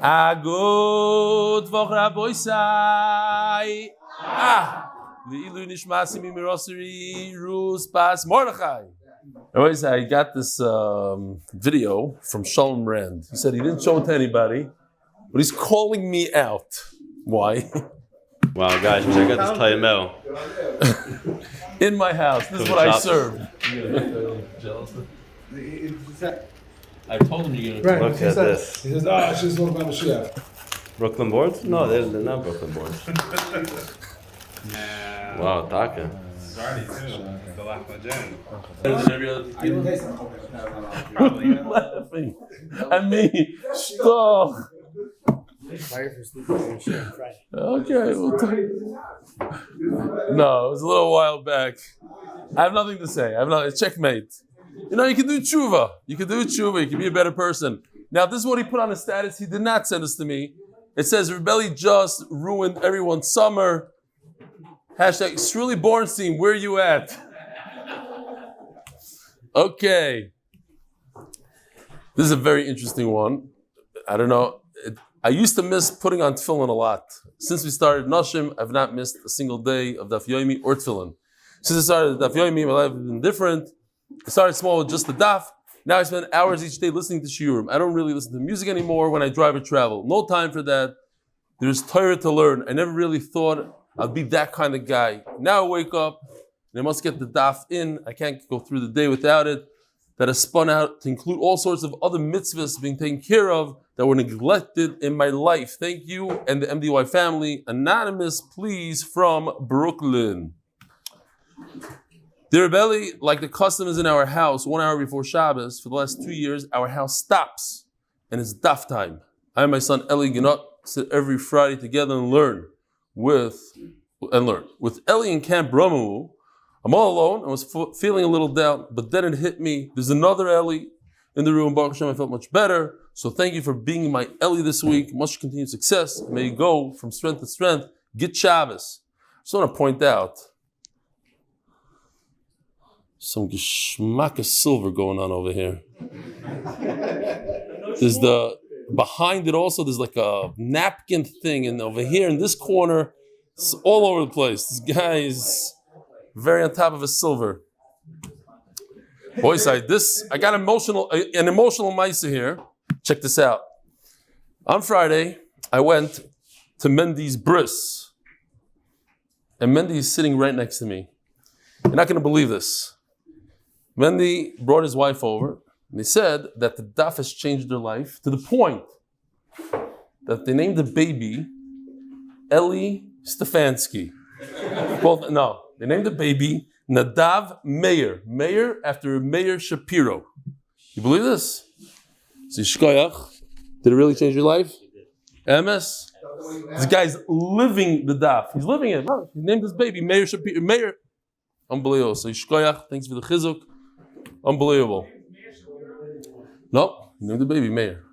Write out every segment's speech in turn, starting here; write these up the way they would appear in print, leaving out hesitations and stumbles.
Agud Voch Raboisai. The Ilui Nishmas Rosner Rus Pas Mordechai. Anyways, I got this video from Shlomo Rand. He said he didn't show it to anybody, but he's calling me out. Why? Wow, guys, I got this Taimel. In my house. This is what I serve. I told him you're going to look at this. He says, she's one about Mashiach. Brooklyn boards? No, they're not Brooklyn boards. Wow, Taka. Gardy too. The last legend. Laughing at me. Stop. Okay, we'll talk. No, it was a little while back. I have nothing to say. It's checkmate. You know, you can do tshuva. You can be a better person. Now, this is what he put on his status. He did not send this to me. It says, Rebelli just ruined everyone's summer. Hashtag, Shirley Bornstein, where you at? Okay. This is a very interesting one. I don't know. I used to miss putting on tefillin a lot. Since we started Nashim, I've not missed a single day of Daf Yomi or tefillin. Since I started Daf Yomi, my life has been different. I started small with just the daf. Now I spend hours each day listening to shiurim. I don't really listen to music anymore when I drive or travel. No time for that. There's torah to learn. I never really thought I'd be that kind of guy. Now I wake up and I must get the daf in. I can't go through the day without it. That has spun out to include all sorts of other mitzvahs being taken care of that were neglected in my life. Thank you and the MDY family. Anonymous, please, from Brooklyn. Dear Rebelli, like the custom is in our house, 1 hour before Shabbos, for the last 2 years, our house stops and it's daf time. I and my son Eli sit every Friday together and learn. With Eli in Camp Ramu, I'm all alone. I was feeling a little down, but then it hit me. There's another Eli in the room. Baruch Hashem, I felt much better. So thank you for being my Eli this week. Much continued success. May you go from strength to strength. Get Shabbos. I just want to point out some geschmack of silver going on over here. There's behind it also, there's like a napkin thing, and over here in this corner, it's all over the place. This guy is very on top of his silver. Boys, I got an emotional Maaser here. Check this out. On Friday, I went to Mendy's bris, and Mendy is sitting right next to me. You're not going to believe this. Mendy brought his wife over, and they said that the daf has changed their life to the point that they named the baby Eli Stefansky. They named the baby Nadav Meir. Meir after Meir Shapiro. You believe this? So Shkoyach, did it really change your life? MS? This guy's living the daf. He's living it. He named his baby Meir Shapiro. Meir. Unbelievable. So Shkoyach, thanks for the chizuk. Unbelievable. No, he named the baby Meir.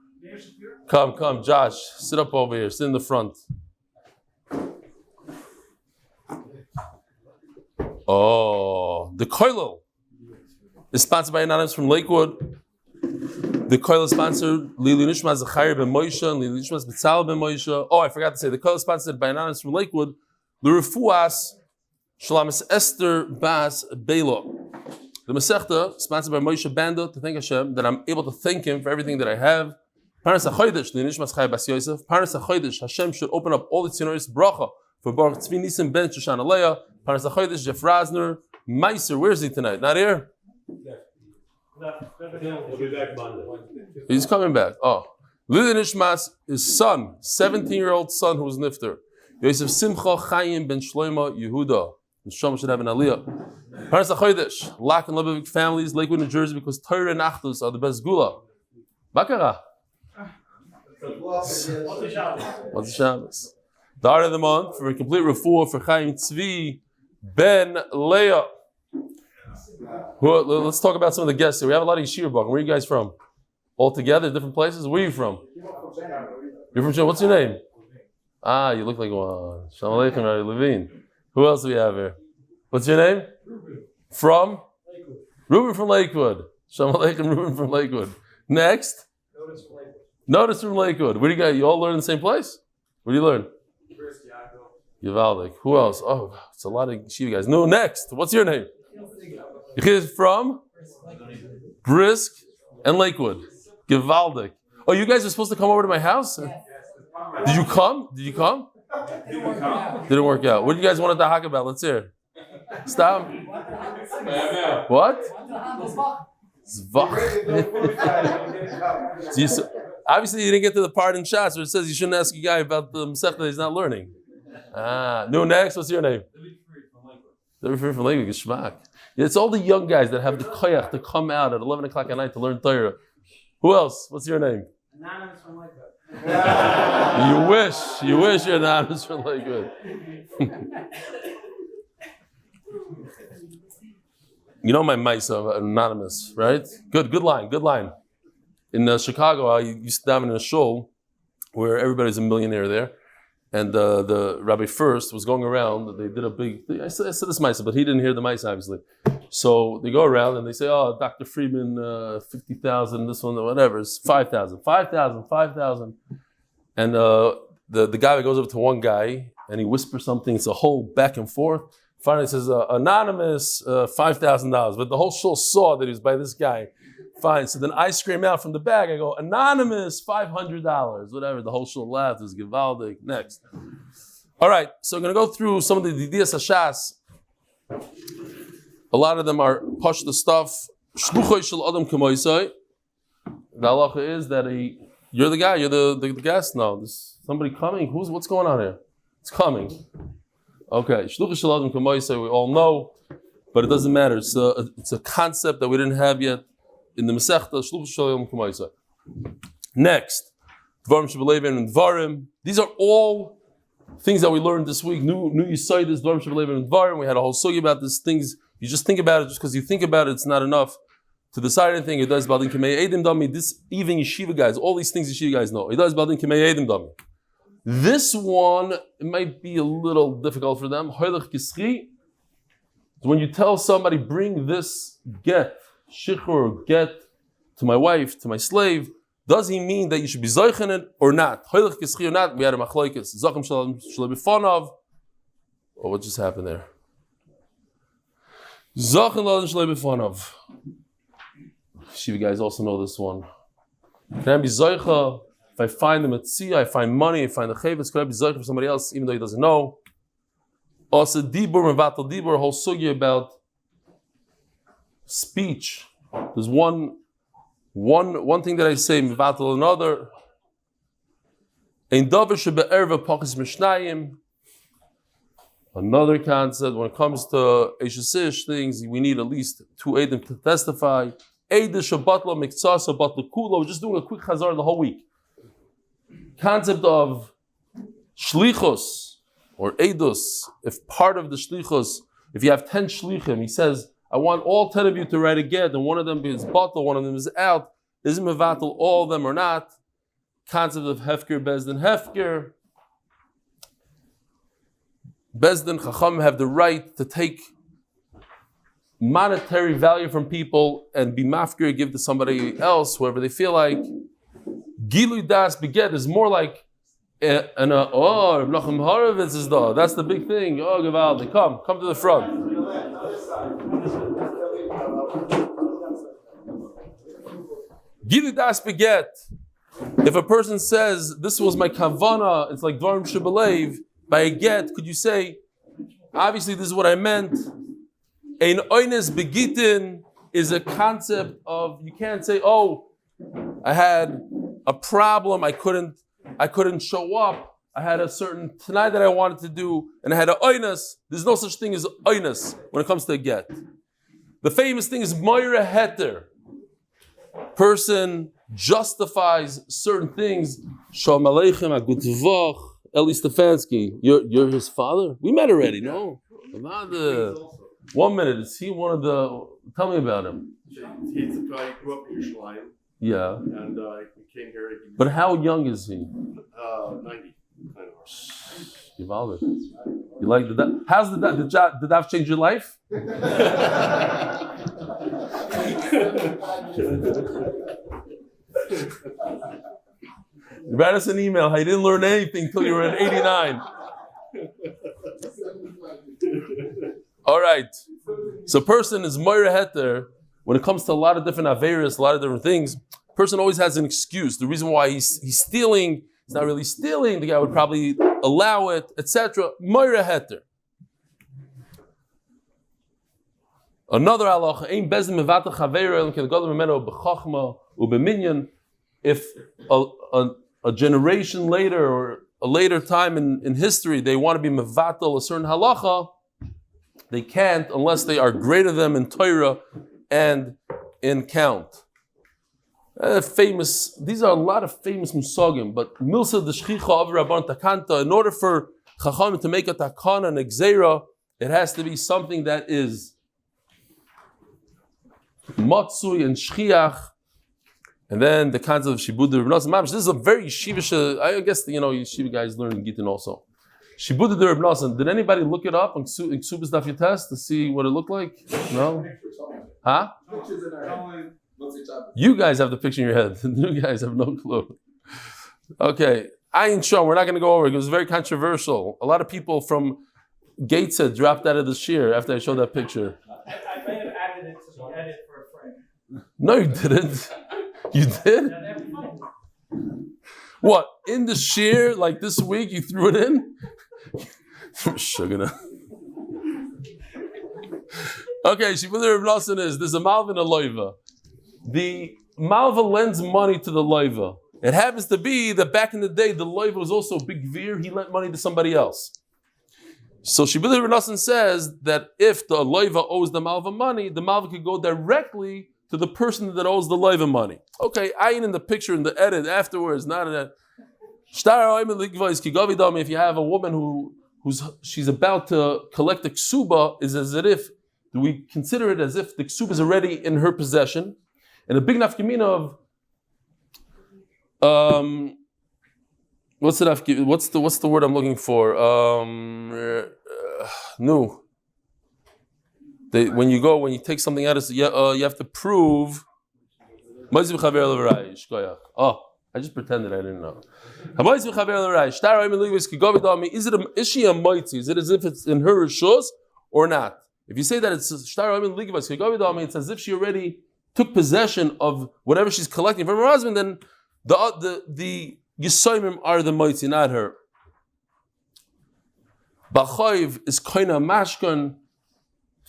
Come, Josh. Sit up over here. Sit in the front. Oh, the koilel is sponsored by Anonymous from Lakewood. The koilel is sponsored Ilui Nishmas Chaim ben Moshe and Ilui Nishmas Betzal ben Moshe. Oh, I forgot to say the koilel is sponsored by Anonymous from Lakewood. The refuas Shalamis Esther Bas Beilo. The Masechta sponsored by Moshe Banda to thank Hashem that I'm able to thank Him for everything that I have. Parnas HaChodesh, the Nishmas Chai Bas Yosef. Parnas HaChodesh, Hashem should open up all the tzinorot bracha for Baruch Tzvi Nissim ben Shoshana Lea. Parnas HaChodesh, Jeff Rosner. Maaser, where is he tonight? Not here? He'll be back Monday. He's coming back. Oh. Ilui Nishmas, his son, 17-year-old son who was nifter. Yosef Simcha, Chaim ben Shlomo, Yehuda. The Shoshana should have an aliyah. Parnas HaChodesh, Lakewood and Lebovic families, Lakewood, New Jersey, because torah and achdus are the best segula. Bakara. What's the Shabbos? The art of the month for a complete refuah for Chaim Tzvi Ben Leah. Let's talk about some of the guests here. We have a lot of yeshiva bug. Where are you guys from? All together, different places? Where are you from? You're from What's your name? You look like one. Shalom Aleichem, Rabbi Levine. Who else do we have here? What's your name? Ruben. From? Lakewood. Ruben from Lakewood. Shalom Aleichem, Ruben from Lakewood. Next? Notice from Lakewood. Where do you guys? You all learn in the same place? Where do you learn? Givaldik. Who else? Oh, it's a lot of Shiva guys. No, next. What's your name? You're from Brisk and Lakewood. Givaldik. Oh, you guys are supposed to come over to my house? Did you come? Didn't work out. What do you guys want to talk about? Let's hear. Stop. What? Voch. Obviously, you didn't get to the part in Shas where it says you shouldn't ask a guy about the Masechta that he's not learning. No, next. What's your name? Free from Lakewood. Geschmack. It's all the young guys that have the koyach to come out at 11 o'clock at night to learn Torah. Who else? What's your name? Anonymous from Lakewood. You wish you're anonymous from Lakewood. You know my Maaser, anonymous, right? Good line. In Chicago, I used to daven in a shul where everybody's a millionaire there. And the Rabbi first was going around. They did a big thing. I said this Maaser, but he didn't hear the Maaser, obviously. So they go around and they say, "Oh, Dr. Friedman, 50,000. This one, whatever, it's 5,000. And the guy goes over to one guy and he whispers something. It's a whole back and forth. Finally, says, "Anonymous, $5,000." But the whole shul saw that he was by this guy. Fine. So then I scream out from the back. I go, "Anonymous, $500." Whatever. The whole shul laughed. It was Givaldik. Next. All right. So I'm going to go through some of the Yediעות Hashas. A lot of them are push the stuff. Shluchoi shel adam k'moisai. The halacha is that you're the guy. You're the guest. No, there's somebody coming. What's going on here? It's coming. Okay. Shluchoi shel adam k'moisai. We all know, but it doesn't matter. It's a concept that we didn't have yet. In the Masechta, Shluchos Shalom Kumaisa. Next, Dvarim Shebeleven and Dvarim. These are all things that we learned this week. New Yisaidis, Dvarim Shebeleven and Dvarim. We had a whole sugi about these things. You just think about it, just because you think about it, it's not enough to decide anything. It does Baldin Kemei Edim Dami. This even yeshiva guys, all these things yeshiva guys know. It does Baldin Kemei Edim Dami. This one, it might be a little difficult for them. Hoylech Kisri. When you tell somebody, bring this get. Shichur, get to my wife, to my slave, does he mean that you should be zoichen it or not? Hoylech kischi or not? We had a machlokes. Zachem shalom befonov. Oh, what just happened there? Zachem shalom befonov. Shiva guys also know this one. Can I be zoicha? If I find the metzia, I find money, I find the chavetz, could I be zoicha for somebody else, even though he doesn't know? Also, dibur mevatel dibur, a whole sugi about speech. There's one thing that I say, mevatel another. Ein davar shebe'erva pachis mishnayim. Another concept. When it comes to Eishasish things, we need at least 2 Eidim to testify. Eidah shabatla miktsasa batla kula. We're just doing a quick chazar the whole week. Concept of shlichus or eidus. If part of the shlichus, if you have 10 shlichim, he says, I want all 10 of you to write a get, and one of them is batal, one of them is out. Is it mevatel all of them or not? Concept of hefker, bezdin, hefker. Bezdin, chacham have the right to take monetary value from people and be mafkir, give to somebody else, whoever they feel like. Gilui das beget is more like Menachem Horovitz is da. That's the big thing. Oh, Gavaldi, come to the front. Gilui das beget. If a person says, this was my kavana, it's like Dvarim Shebelev, by a get, could you say, obviously this is what I meant. Ein oines begitin is a concept of, you can't say, oh, I had a problem, I couldn't show up, I had a certain tanai that I wanted to do, and I had a oines. There's no such thing as oines when it comes to a get. The famous thing is moira heter. Person justifies certain things. Shalom aleichem, a good Voch, Eli Stefansky. You're his father? We met already, no? 1 minute. Is he one of the? Tell me about him. He's a guy who grew up in Yerushalayim. Yeah. And he came here. But how young is he? 90. You like the how's the daf change your life? Write us an email. I didn't learn anything until you were at 89. All right. So person is moira heter when it comes to a lot of different averis, a lot of different things. Person always has an excuse. The reason why he's stealing, he's not really stealing. The guy would probably allow it, etc. Moira heter. Another halacha, ein bezin mevata chaveira el kegadol memeno b'chachma u'b'minyan. If a generation later or a later time in history they want to be mevatel a certain halacha, they can't unless they are greater than them in torah and in count. These are a lot of famous musagim, but milsa d'shchicha of rabban takanta. In order for chacham to make a takana and a gzeira, it has to be something that is matzui and shchiach. And then the concept of shibud d'Reb Nosson. This is a very yeshivish. I guess yeshiva guys learn in Gittin also. Shibud d'Reb Nosson. Did anybody look it up in Ksubas Daf Yomi to see what it looked like? No. Huh? You guys have the picture in your head. The new guys have no clue. Okay, Ayin Shom. We're not going to go over it. It was very controversial. A lot of people from Gateshead dropped out of the shir after I showed that picture. I may have added it to the edit for a frame. No, you didn't. You did? What? In the shear, like this week, you threw it in? Shoshana. Okay, Shibud Reb Nosson is, there's a malva and a loiva. The malva lends money to the loiva. It happens to be that back in the day, the loiva was also a big veer. He lent money to somebody else. So Shibud Reb Nosson says that if the loiva owes the malva money, the malva could go directly to the person that owes the loiva money. Okay, ayin in the picture, in the edit afterwards, not in that. If you have a woman she's about to collect a ksuba, is as if, do we consider it as if the ksuba is already in her possession? And a big nafkamina of, what's the word I'm looking for? No. When you take something out, you have to prove. Oh, I just pretended I didn't know. Is she a moitzi? Is it as if it's in her rishos or not? If you say that it's as if she already took possession of whatever she's collecting from her husband, then the yisoimim are the moitzi, not her. B'chayv is koina mashkan.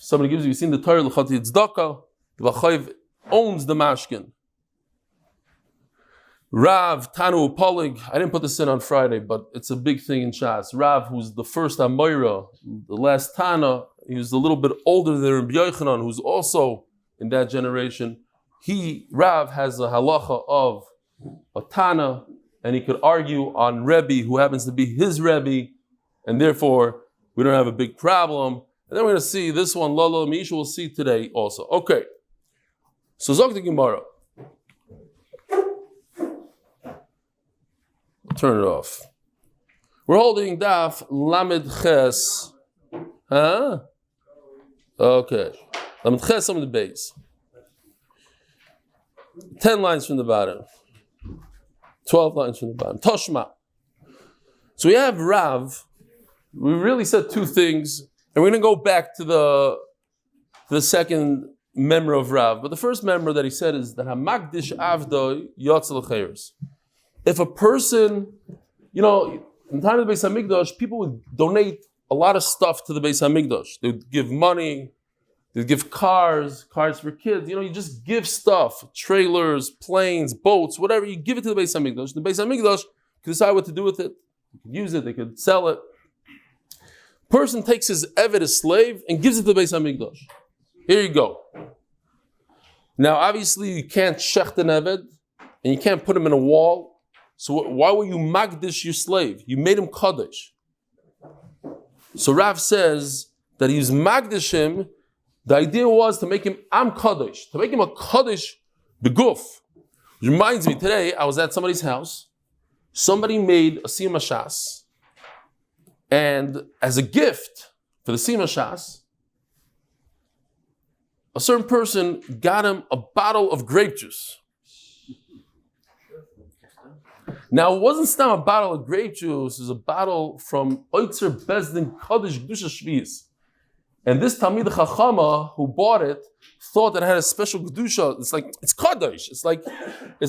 Somebody gives you've seen the torah l'chati tzedakah. The Chayv owns the mashkin. Rav Tanu Polig. I didn't put this in on Friday, but it's a big thing in Shas. Rav, who's the first Amoira, the last Tana, he was a little bit older than Rabbi Yochanan, who's also in that generation. Rav has a halacha of a Tana, and he could argue on Rebbe, who happens to be his Rebbe, and therefore we don't have a big problem. And then we're going to see this one, Lolo Misha, we'll see today also. Okay. So Zok the Gemara. Turn it off. We're holding Daf Lamed Ches. Huh? Okay. Lamed Ches Amud Beis. 10 lines from the bottom. 12 lines from the bottom. Toshma. So we have Rav. We really said two things. And we're going to go back to the second member of Rav. But the first member that he said is that Hamagdish Avdo Yotzel Chayers. If a person, in the time of the Beis HaMikdash, people would donate a lot of stuff to the Beis HaMikdash. They would give money, they'd give cars for kids. You just give stuff, trailers, planes, boats, whatever. You give it to the Beis HaMikdash. The Beis HaMikdash could decide what to do with it. They could use it, they could sell it. Person takes his eved, his slave, and gives it to the Beis HaMikdash. Here you go. Now, obviously, you can't shecht an eved, and you can't put him in a wall. So why were you magdish your slave? You made him kaddish. So Rav says that he was magdish him. The idea was to make him am kaddish, to make him a kaddish beguf. It reminds me, today I was at somebody's house. Somebody made a siyum shas. And as a gift for the siyum shas, a certain person got him a bottle of grape juice. Now, it wasn't still a bottle of grape juice, it was a bottle from Oitzer Bezdin Kaddish Gdusha Shvius. And this Talmid Chachama who bought it thought that it had a special Gdusha. It's Kaddish. It's like, it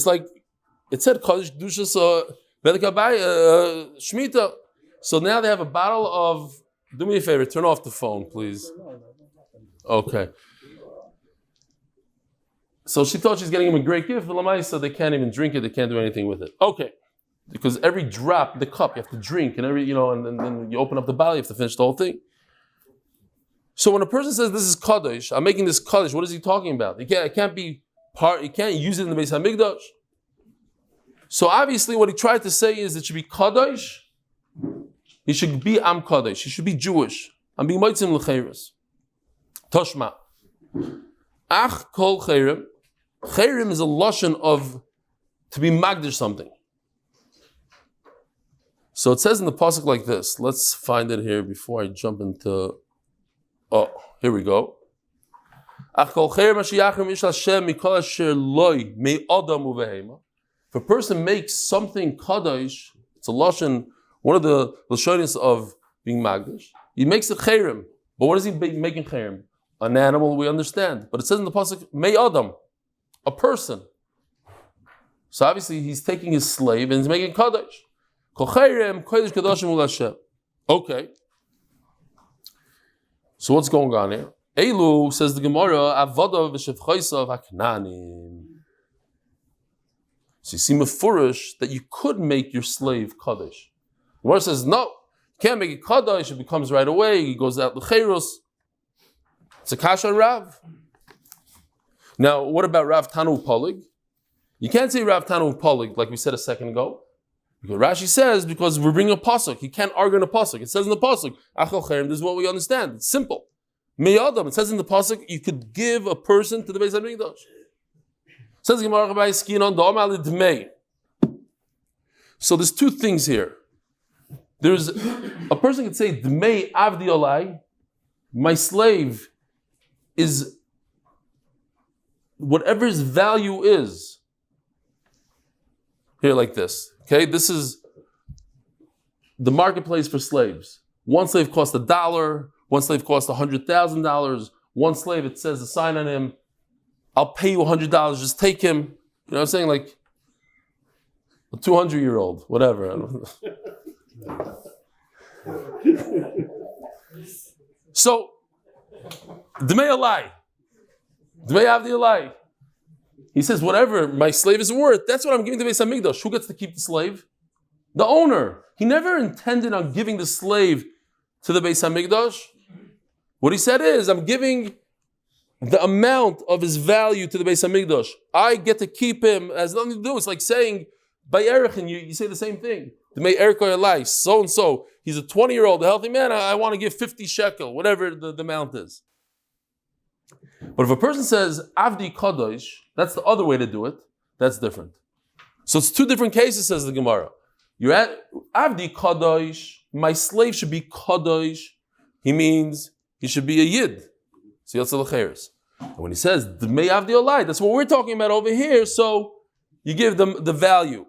said Kaddish Gdusha, so Shemitah. So now they have a bottle of, do me a favor, turn off the phone, please. Okay. So she thought she's getting him a great gift, but so they can't even drink it, they can't do anything with it. Okay. Because every drop, the cup, you have to drink, and and then you open up the bottle, you have to finish the whole thing. So when a person says this is Kaddish, I'm making this Kaddish, what is he talking about? You can't use it in the Beis HaMikdash. So obviously what he tried to say is it should be Kaddish, he should be Am Kaddish, he should be Jewish. I'm being Moitzim L'cheiros. Toshma. Ach kol chayrim. Chayrim is a lashon of to be magdish something. So it says in the pasuk like this. Let's find it here before I jump into. Oh, here we go. Ach kol chayrim ashiyachim ish Hashem mikol asher loy me adam uvehema. If a person makes something kaddish, it's a lashon. One of the lashonis of being magdish. He makes it chayrim. But what is he making chayrim? An animal, we understand. But it says in the pasuk, May Adam, a person. So obviously he's taking his slave and he's making Kaddish. Okay. So what's going on here? Elu, says the Gemara, Avodah v'shevchoisav haknanim. So you see mefurish that you could make your slave Kaddish. The Gemara says, no, you can't make it Kaddish, it becomes right away, he goes out l'cheiros. It's a kasha on Rav. Now, what about Rav Tanu Polig? You can't say Rav Tanu Polig like we said a second ago. Because Rashi says, because we're bringing a pasuk. You can't argue in a pasuk. It says in the pasuk, Achal Cherem, this is what we understand. It's simple. Meyadam, it says in the pasuk, you could give a person to the Beis HaMikdash. It says Gemara by Skin on Da'am Dmei. So there's two things here. There's a person could say, Dmei Avdi Olai, my slave is whatever his value is. Here like this. Okay, this is the marketplace for slaves. One slave costs $1, one slave costs $100,000. One slave, it says a sign on him, I'll pay you $100, just take him. You know what I'm saying? Like a 200-year-old, whatever. So Dmei Eli. Dmei Avdi Eli. He says, whatever my slave is worth, that's what I'm giving to Beis HaMikdash. Who gets to keep the slave? The owner. He never intended on giving the slave to the Beis HaMikdash. What he said is, I'm giving the amount of his value to the Beis HaMikdash. I get to keep him. It has nothing to do. It's like saying, by Erechin, you say the same thing. Dmei Erko Eli, so-and-so. He's a 20-year-old, a healthy man. I want to give 50 shekel, whatever the amount is. But if a person says, Avdi Kadosh, that's the other way to do it. That's different. So it's two different cases, says the Gemara. You're at Avdi Kadosh, my slave should be Kadosh. He means he should be a Yid. So Yotzei L'Cheres. And when he says, Dmei Avdi Olai, that's what we're talking about over here. So you give them the value.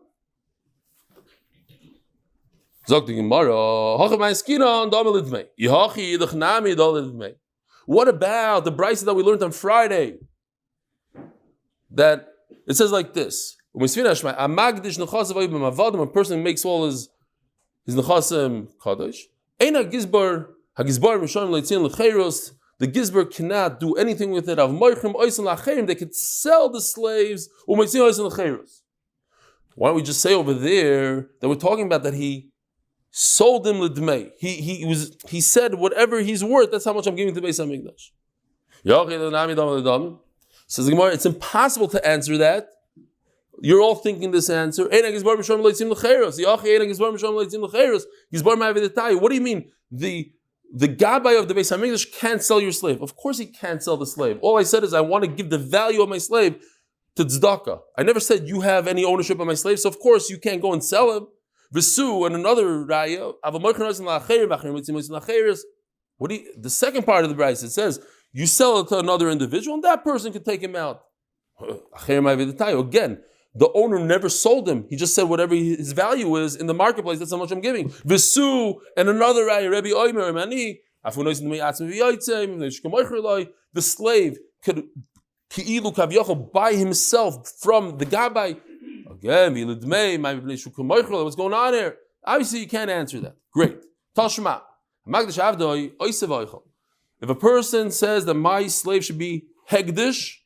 What about the brisa that we learned on Friday? That it says like this: a person makes all his nechasim kadosh. The gizbar cannot do anything with it. They could sell the slaves. Why don't we just say over there that we're talking about that he sold him l'dmei. He said whatever he's worth, that's how much I'm giving to Beis HaMikdash. Says the Gemara, it's impossible to answer that. You're all thinking this answer. What do you mean? The Gabbai of the Beis HaMikdash can't sell your slave. Of course he can't sell the slave. All I said is I want to give the value of my slave to tzedakah. I never said you have any ownership of my slave, so of course you can't go and sell him. V'su and another raya. The second part of the brayse, it says you sell it to another individual, and that person can take him out. Again, The owner never sold him. He just said whatever his value is in the marketplace, that's how much I'm giving. Visu, and another raya, Rabbi Oimer, Mani, the slave could buy himself from the Gabbai. Again, what's going on here? Obviously, you can't answer that. Great. Tashma. If a person says that my slave should be hegdish,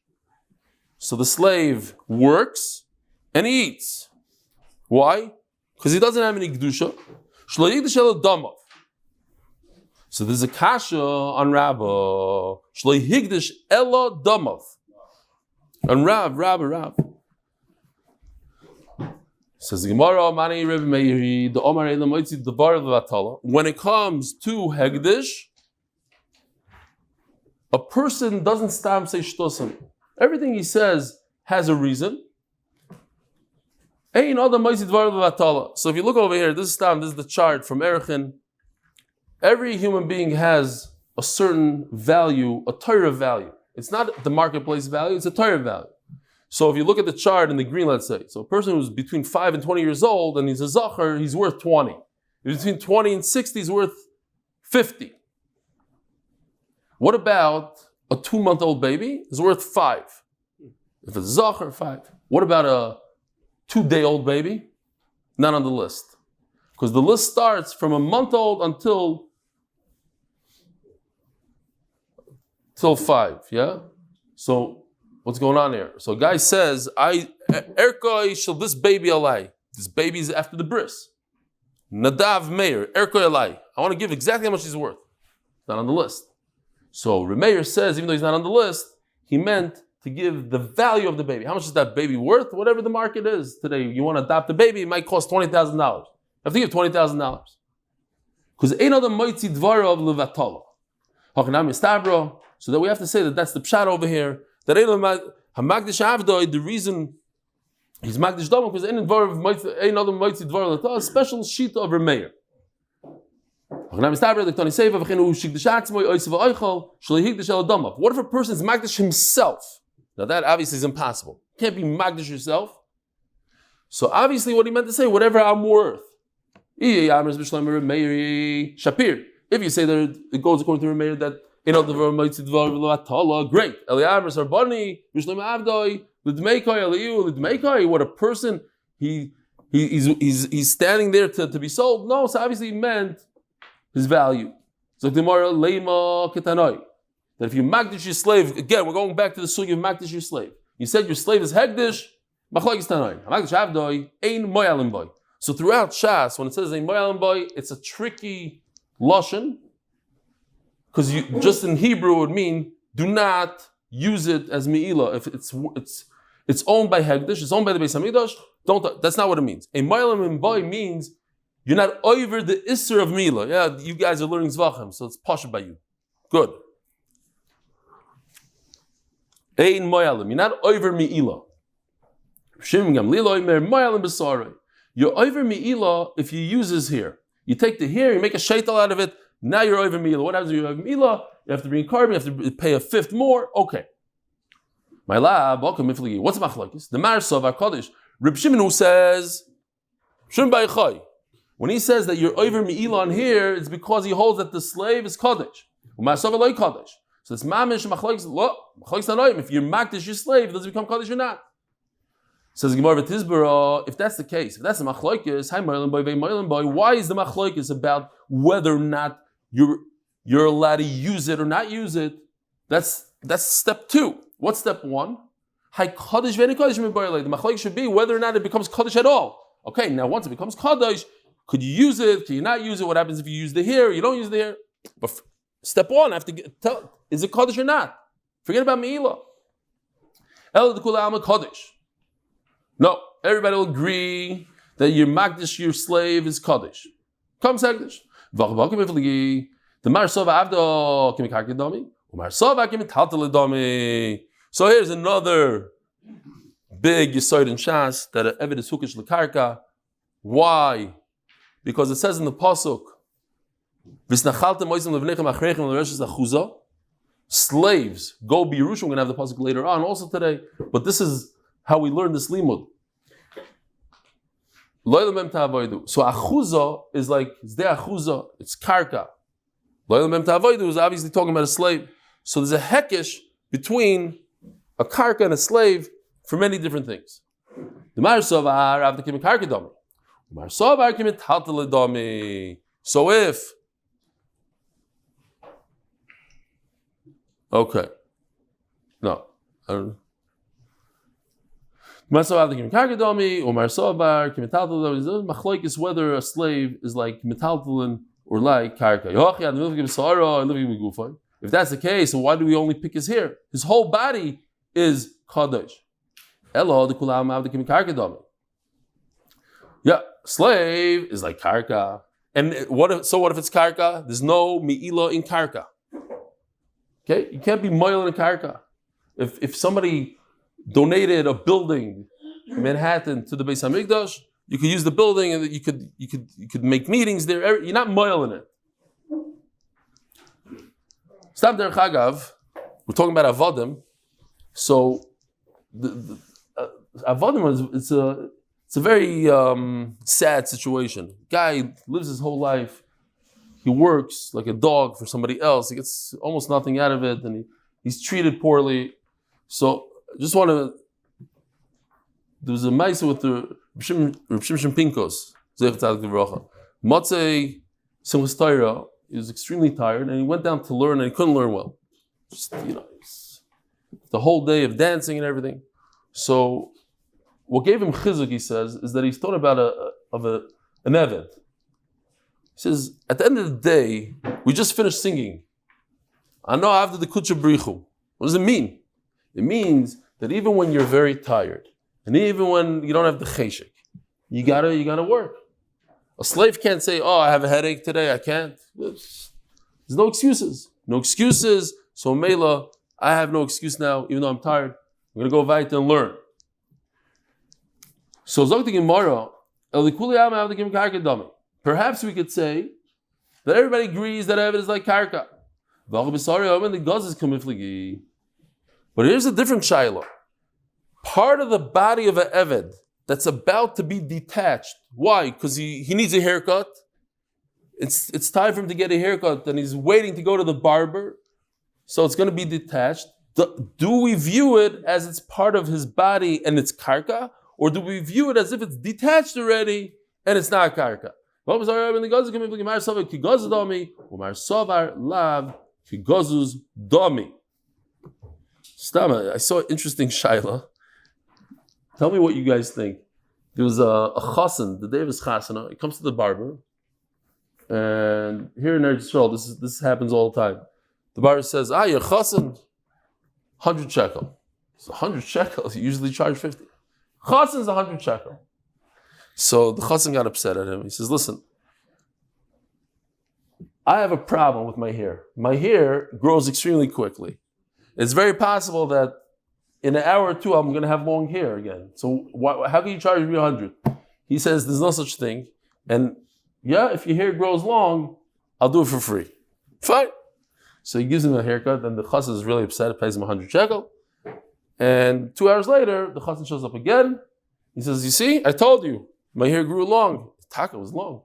so the slave works and he eats. Why? Because he doesn't have any kedusha. So there's a kasha on Rabba. Shloi higdish ela damav. On Rav. Says the Gemara, Mani Rebbe Meiri, the Omar Elam Oitzi Devar Levatala. When it comes to hegdish, a person doesn't stop say shtosim. Everything he says has a reason. So if you look over here, this is the chart from Erichin. Every human being has a certain value, a torah value. It's not the marketplace value, it's a torah value. So if you look at the chart in the green, let's say, so a person who's between 5 and 20 years old and he's a zachar, he's worth 20. If he's between 20 and 60, he's worth 50. What about a 2-month-old baby? Is worth 5. If it's zachar, 5. What about a 2-day-old baby? Not on the list. Because the list starts from a month-old until 5, yeah? So what's going on here? So a guy says, Erkoi shall this baby alai. This baby is after the bris. Nadav Meir, Erkoi alai. I want to give exactly how much he's worth. Not on the list. So Remeir says, even though he's not on the list, he meant to give the value of the baby. How much is that baby worth? Whatever the market is today. You want to adopt a baby, it might cost $20,000. You have to give $20,000. Because ain't other moitzi dvara of levatala. Hachanam yistabro. So that we have to say that that's the pshat over here. That ain't hamagdish avdoi. The reason he's magdish dom because ain't other moitzi dvara levatala. Special sheet of Remeir. What if a person is magdish himself? Now that obviously is impossible. Can't be magdish yourself. So obviously what he meant to say, whatever I'm worth. If you say that it goes according to Remeir that great. What a person, he's standing there to be sold. No, so obviously he meant his value. So Gemara Lema Ketanoi. That if you magdish your slave, again, we're going back to the sugi of magdish your slave. You said your slave is hegdish, machlokes tanoi. Magdish avdoi, ein moyalim boy. So throughout Shas, when it says ein moyalim boy, it's a tricky lashon, because just in Hebrew it would mean do not use it as me'ilah. If it's owned by hegdish, it's owned by the Beis Hamikdash. That's not what it means. Ein moyalim boy means you're not over the isser of Mila. Yeah, you guys are learning Zvachim, so it's pasha by you. Good. Ein moyalim. You're not over Mi'ila. You're over Mi'ila if you use this here. You take the here, you make a shaital out of it, now you're over Mi'ila. What happens if you're over Mi'ila? You have to bring carbon, you have to pay a fifth more. Okay. My lab, welcome Mifligi. What's machlokes? The Maaser of HaKadosh. Reb Shimon who says, Shim Baichai. When he says that you're over Mi'ilan here, it's because he holds that the slave is Kaddish. So it's Mamish Machlokes Tanoim. If you're Makdish your slave, does it become Kaddish or not? Says Gemara V'Tizbara, if that's the case, if that's the Machlokes, why is the Machlokes about whether or not you're allowed to use it or not use it? That's step 2. What's step 1? The Machlokes should be whether or not it becomes Kaddish at all. Okay, now once it becomes Kaddish, could you use it? Can you not use it? What happens if you use the here? You don't use the here. But step 1, I have to tell, is it Kaddish or not? Forget about Me'ilah. No, everybody will agree that your Magdish, your slave, is Kaddish. Come Sagdish. So here's another big Yisod in Shas that Eved is Hukish Lekarka. Why? Because it says in the pasuk, slaves go be Yerusha. We're going to have the pasuk later on, also today. But this is how we learn this limud. So achuza is like zdei achuza. It's karka. Loyal mem ta'avodu is obviously talking about a slave. So there's a hekesh between a karka and a slave for many different things. The marsovar avdekim karka domi. Marsovar kimit hatal domi. So if okay, no, I don't know. Marsovar avdekim karka domi or marsovar kimit hatal domi. Machloik is whether a slave is like metaltalin or like karka. If that's the case, then why do we only pick his hair? His whole body is kadosh. Yeah, slave is like karka. And what if it's karka? There's no mi'ila in karka. Okay, you can't be moil in karka. If somebody donated a building in Manhattan to the Beis Hamikdash, you could use the building and you could make meetings there. You're not moil in it. Stam derech hagav, we're talking about avodim. So the avodim it's a very sad situation. Guy lives his whole life. He works like a dog for somebody else. He gets almost nothing out of it, and he's treated poorly. So I just want to. There was a Maaser with the Reb Shimshon Pincus, Zeich Tzadik Livrocha. Motzei Simchas Torah, he was extremely tired, and he went down to learn, and he couldn't learn well. Just, the whole day of dancing and everything. So, what gave him chizuk, he says, is that he's thought about an eved. He says, at the end of the day, we just finished singing. I know after the Kutcha Brichu. What does it mean? It means that even when you're very tired, and even when you don't have the cheshek, you gotta work. A slave can't say, "Oh, I have a headache today. I can't." There's no excuses. No excuses. So Mela, I have no excuse now, even though I'm tired. I'm gonna go weiter and learn. So Zok the Gemara, perhaps we could say that everybody agrees that Eved is like karka. But here's a different shaila. Part of the body of an Eved that's about to be detached. Why? Because he needs a haircut. It's time for him to get a haircut, and he's waiting to go to the barber. So it's going to be detached. Do we view it as it's part of his body and it's karka? Or do we view it as if it's detached already and it's not karka? I saw an interesting shaila. Tell me what you guys think. There was a chassan, the day of his chasana. He comes to the barber, and here in Eretz Yisrael, this happens all the time. The barber says, your chassan, 100 shekel. So 100 shekels, you usually charge 50. Chassan's 100 shekel. So the chassan got upset at him. He says, listen, I have a problem with my hair. My hair grows extremely quickly. It's very possible that in an hour or two, I'm going to have long hair again. So how can you charge me 100? He says, there's no such thing. And yeah, if your hair grows long, I'll do it for free. Fine. So he gives him a haircut, and the chassan is really upset. It pays him 100 shekel. And 2 hours later, the chassan shows up again. He says, you see, I told you, my hair grew long. The taka was long.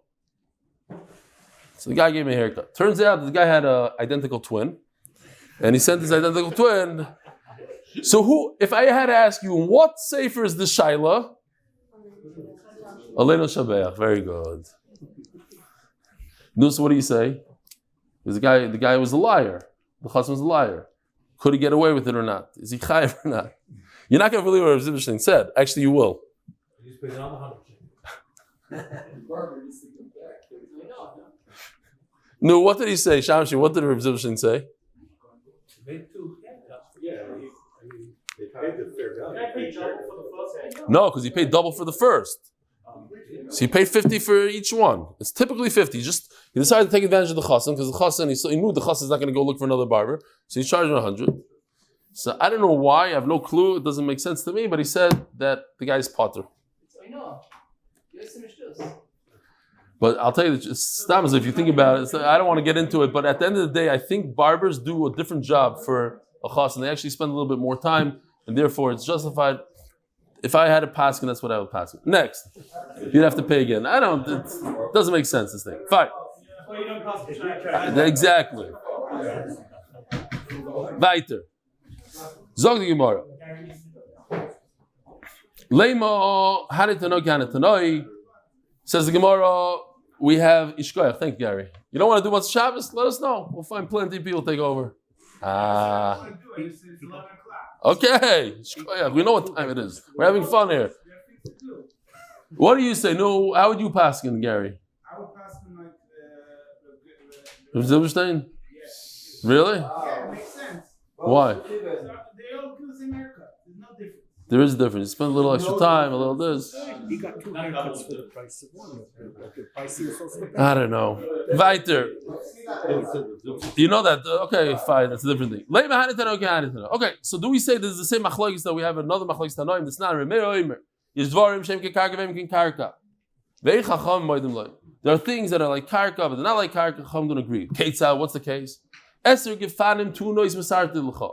So the guy gave me a haircut. Turns out the guy had an identical twin. And he sent his identical twin. So if I had to ask you, what sefer is the shaila? Aleinu Shabeach. Very good. Notice, what do you say? The guy was a liar. The chassan was a liar. Could he get away with it or not? Is he chayiv or not? You're not going to believe what Rav Zivshtein said. Actually, you will. No, what did he say, Shamshi? What did Rav Zivshtein say? No, because he paid double for the first. So he paid 50 for each one. It's typically 50. He decided to take advantage of the chassan because the chassan, he knew the chassan is not going to go look for another barber. So he charged him 100. So I don't know why. I have no clue. It doesn't make sense to me. But he said that the guy is potter. But I'll tell you, it's as if you think about it. I don't want to get into it. But at the end of the day, I think barbers do a different job for a chassan. They actually spend a little bit more time. And therefore, it's justified. If I had a paskin, that's what I would paskin. Next, you'd have to pay again. I don't. It doesn't make sense. This thing. Fine. Well, you don't cost the track. Exactly. Weiter. Zog the Gemara. Leimo Hanitanoi. Says the Gemara. We have Ishkoyach. Thank you, Gary. You don't want to do what's Shabbos? Let us know. We'll find plenty of people to take over. Okay. Ishkoyach. We know what time it is. We're having fun here. What do you say? No. How would you pass in, Gary? I would pass them like Rav Zilberstein? yes. Really? Yeah, it makes sense. Why? They all do the same haircut. There's no difference. There is a difference. You spend a little extra time, a little this. He got 2 haircuts for the price of one. The pricing is also I don't know. Weiter. You know that? Okay, fine. That's a different thing. Okay, so do we say this is the same machlokes that we have another machlokes tanoim? That's not remeir oimer. Yisdvarim shem kekarka vem ken karka. Vei chacham moedim loy. There are things that are like karka, but they're not like karka. Chacham don't agree. Ketzah, what's the case? Eser gefanim tu nois masarti l'cha.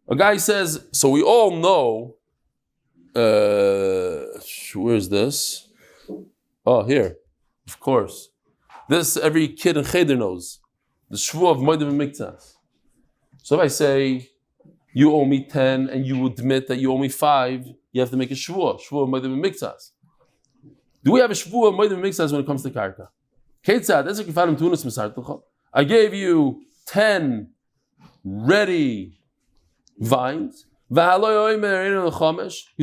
A guy says, so we all know, where's this? Oh, here. Of course. This, every kid in Cheder knows. The shvuah of Moedim and Miktas. So if I say, you owe me 10, and you admit that you owe me 5, you have to make a shvuah of Moedim and Miktas. Do we have a shvuah of Moedim and Miktas when it comes to Karka? Ketzad, that's what you tunas misartucha. I gave you 10 ready vines. He's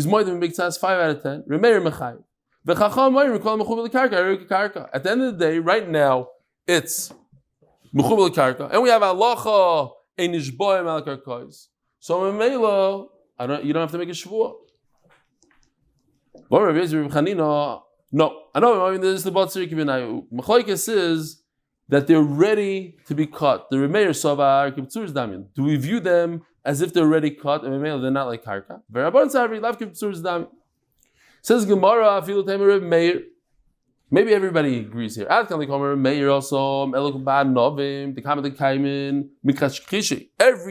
more than big size, 5 out of 10. At the end of the day, right now, it's mechubel karka, and we have halacha ein nishboim al karkos. So memela, you don't have to make a shvuah. No, I know. This is the batzir kibinayu. Machlokes is that they're ready to be cut. The remeir savar kibtzur's damian. Do we view them as if they're already cut, and they're not like karka? Says Gemara, maybe everybody agrees here. Every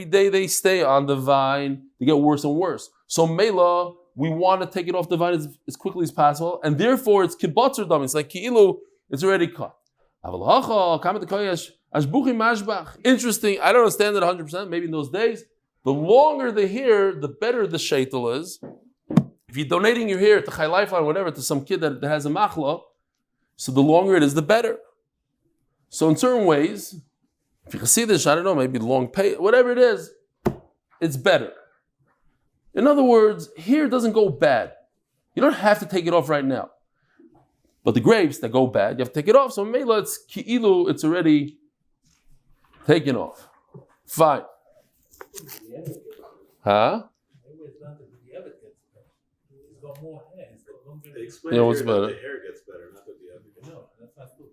day they stay on the vine, they get worse and worse. So Mela, we want to take it off the vine as quickly as possible, and therefore it's kibbutzer dam. It's like ki'ilu, it's already cut. Interesting. I don't understand it 100%. Maybe in those days. The longer the hair, the better the shaitel is. If you're donating your hair to Chai Lifeline or whatever, to some kid that has a machla, so the longer it is, the better. So in certain ways, if you can see this, I don't know, maybe long pay, whatever it is, it's better. In other words, hair doesn't go bad. You don't have to take it off right now. But the grapes that go bad, you have to take it off. So Mela, it's ki'ilu, it's already taken off. Fine. Huh? They explain Yeah, what's here that better? the hair gets better, not that the other gets better. No, that's not true.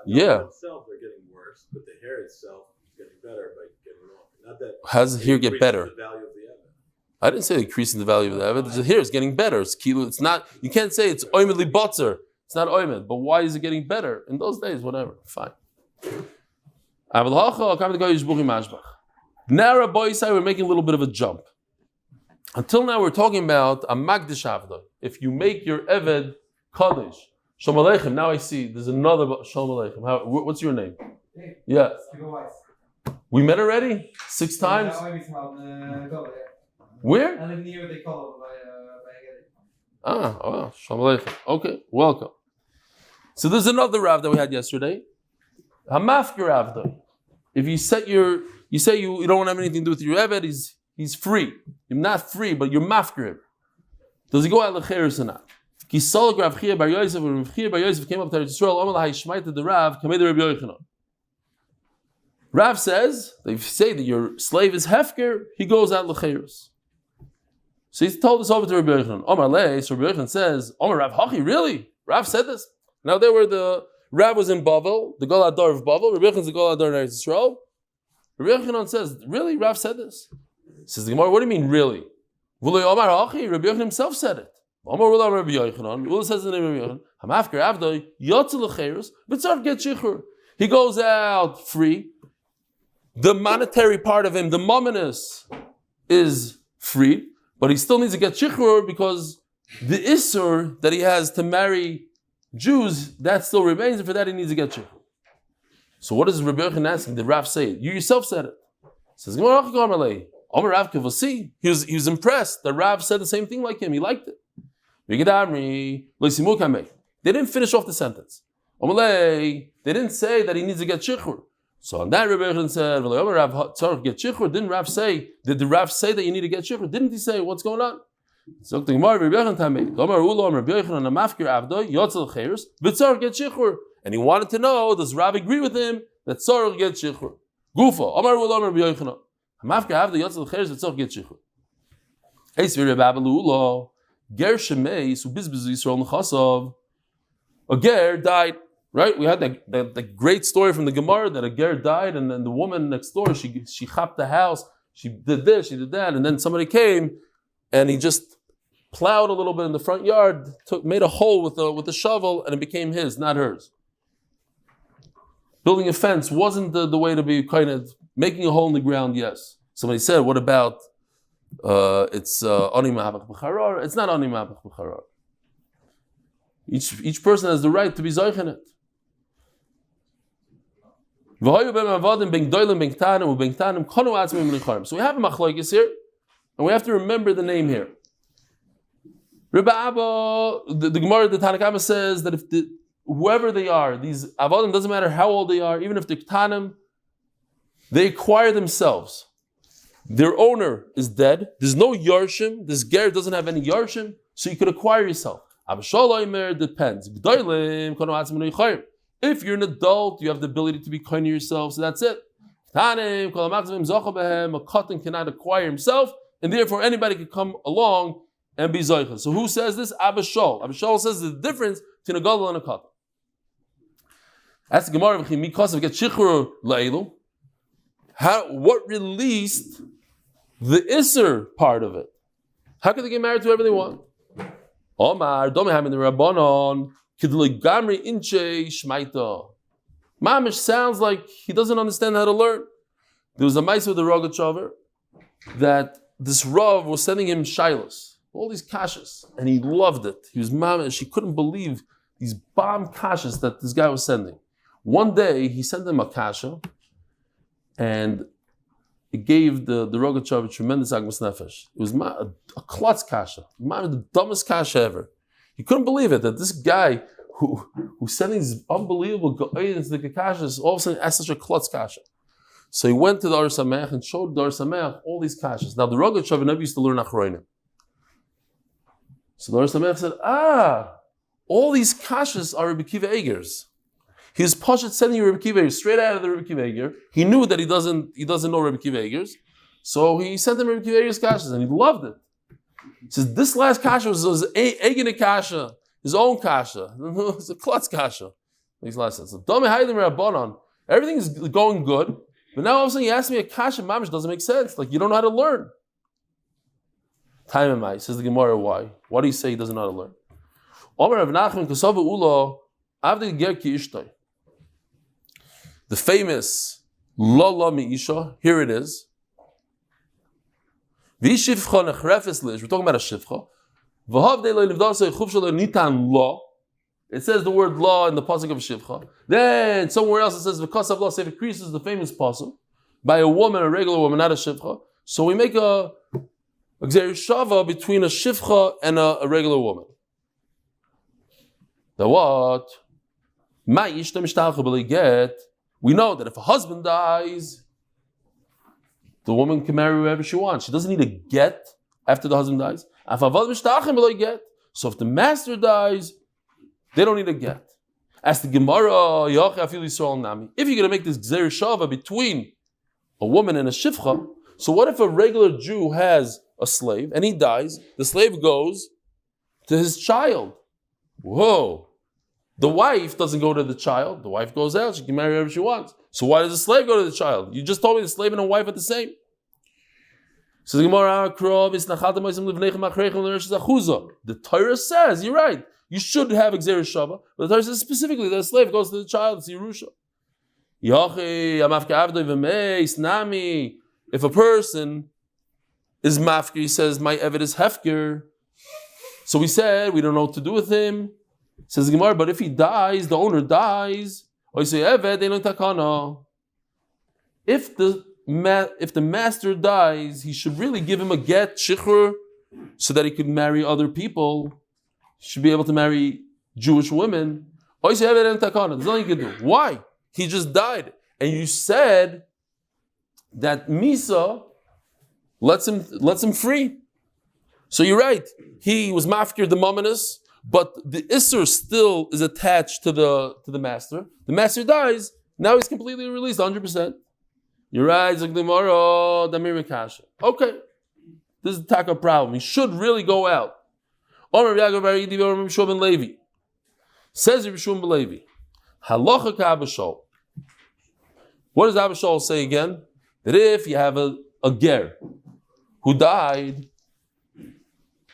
Yeah. Itself, they're getting worse, but the hair itself is getting better by getting longer. Not that. How does the hair get better? The value of the evidence. I didn't say increasing the value of the evidence. The hair is getting better. It's kilo. It's not. You can't say it's oimedly botzer. It's not oimed. But why is it getting better? In those days, whatever. Fine. Now, Rabbi Yisai, we're making a little bit of a jump. Until now, we're talking about a magdish avda. If you make your eved kaddish, shalom aleichem. Now I see there's another shalom aleichem. What's your name? Yeah. We met already 6 times. Where? I live near the call by Oh, shalom aleichem. Okay, welcome. So there's another rav that we had yesterday. Hamafker avda. If you set you say you don't want to have anything to do with your eved, he's free. You're not free, but you're mafker him. Does he go out lecheres or not? Kisol Rav Chia bar Yosef, when Rav Chia bar Yosef came up to Israel, Omer lahai shmaita the Rav, kamei the Rabbi Yochanan. Rav says, they say that your slave is hefker, he goes out lecheres. So he told this over to Rabbi Yochanan. Omer lei, so Rabbi Yochanan says, Omer Rav Hachi, really? Rav said this? Now there were Rav was in Bavel, the Gol Adar of Bavel, Rabbi Yochanan's the Gol Adar in Israel. Rabbi Yochanan says, really? Rav said this? Says the Gemara, what do you mean, really? Rabbi Yochanan himself said it. Rabbi says the name of Rabbi Yochanan. Hamafker avdoi yotzel lecheres, b'tzarf get shichur. He goes out free. The monetary part of him, the mominus, is free. but he still needs to get shichur because the isur that he has to marry Jews, that still remains, and for that he needs to get shichur. So what is Rabbi Yochanan asking? Did Rav say it? You yourself said it. Says he was impressed that Rav said the same thing like him. He liked it. They didn't finish off the sentence. They didn't say that he needs to get shichur. So on that Rabbi Yochanan said, get shichur. Didn't Rav say? Did the Rav say that you need to get shichur? Didn't he say what's going on? So the Gemara Rabbi Yochanan and he wanted to know, does Rav agree with him that tzarich get shichur? Gufa, Amar Ula Rabbi Yochanan. Hamafka have the yotzel cheres that tzarich get shichur. Hey, Sviri Rabbi Ula, Ger Shemei su bizbizu Yisrael nechasav. A ger died, right? We had that great story from the Gemara that a ger died, and then the woman next door she chapped the house, she did this, she did that, and then somebody came and he just plowed a little bit in the front yard, made a hole with a shovel, and it became his, not hers. Building a fence wasn't the way to be kind of making a hole in the ground, yes. Somebody said, what about it's ani ma'abach b'charar? It's not ani ma'abach b'charar. Each person has the right to be zoich in it. So we have a machlokes here, and we have to remember the name here. Rebbe Abba, the Gemara, the Tanakh Abba says that if whoever they are, these avodim, doesn't matter how old they are, even if they're ktanim, they acquire themselves. Their owner is dead. There's no yarshim. This ger doesn't have any yarshim, so you could acquire yourself. Abba Shalom depends. If you're an adult, you have the ability to be kind to yourself, so that's it. A katan cannot acquire himself, and therefore anybody can come along and be zoicha. So who says this? Abba Shal. Abba Shal says the difference between a gadol and a katan. That's the Gemara of Chimikos of get shichur la'elu. What released the Isser part of it? How can they get married to whoever they want? Omar, don't have in the Rabbanon, Kidli Gamri Inche Shmaita. Mamish sounds like he doesn't understand how to learn. There was a mice with the Rogachover that this Rav was sending him shilas, all these kashas, and he loved it. He was mamish, he couldn't believe these bomb kashas that this guy was sending. One day he sent him a kasha, and it gave the Rogachover a tremendous agmas nefesh. It was a klutz kasha, the dumbest kasha ever. He couldn't believe it, that this guy who sent these unbelievable go'ayins, the kashas, all of a sudden asked such a klutz kasha. So he went to the Ar Sameach and showed the Ar Sameach all these kashas. Now the Rogachover never used to learn achroinim. So the Ar Sameach said, all these kashas are Rebbe Kiva Egers. His Pashat sending Rebbe Kiva Egers straight out of the Rebbe Kiva Eger. He knew that he doesn't know Rebbe Kiva Egers. So he sent him Rebbe Kiva Egers kashas and he loved it. He says, this last kasha was his Egene kasha, his own kasha. It's a klutz kasha. These last sense. So everything is going good, but now all of a sudden you ask me a kasha, mamish doesn't make sense. Like you don't know how to learn. Time am I? Says the Gemara, why? Why do you say he doesn't know how to learn? The famous Lala Mi'isha, here it is. We're talking about a shivcha. It says the word law in the pasuk of shivcha. Then somewhere else it says because of law, say it creases the famous pasuk by a woman, a regular woman, not a shivcha. So we make a gzeir shava between a shivcha and a regular woman. The what? We know that if a husband dies, the woman can marry whoever she wants. She doesn't need a get after the husband dies. So if the master dies, they don't need a get. As the Gemara, if you're going to make this gzeir shava between a woman and a shivcha, so what if a regular Jew has a slave and he dies? The slave goes to his child. Whoa. The wife doesn't go to the child. The wife goes out. She can marry whoever she wants. So why does the slave go to the child? You just told me the slave and a wife are the same. So the Gemara, the Torah says, you're right, you should have Gzeir Shava, but the Torah says specifically that a slave goes to the child, it's Yerusha. If a person is mafker. He says, my Eved is hefker. So we said, we don't know what to do with him. Says the Gemara, but if he dies, the owner dies. Or you say, Eved, they don't takana. If the master dies, he should really give him a get, shichr, so that he could marry other people. He should be able to marry Jewish women. Or you say, Eved, they don't takana. There's nothing you can do. Why? He just died. And you said that Misa lets him free. So you're right. He was mafkir the mominus, but the Isser still is attached to the master. The master dies, now he's completely released 100%. You're right, okay. This is the taka problem. He should really go out. Says Rishon ben Levi, halacha k'Abishol. What does Abishol say again? That if you have a ger who died,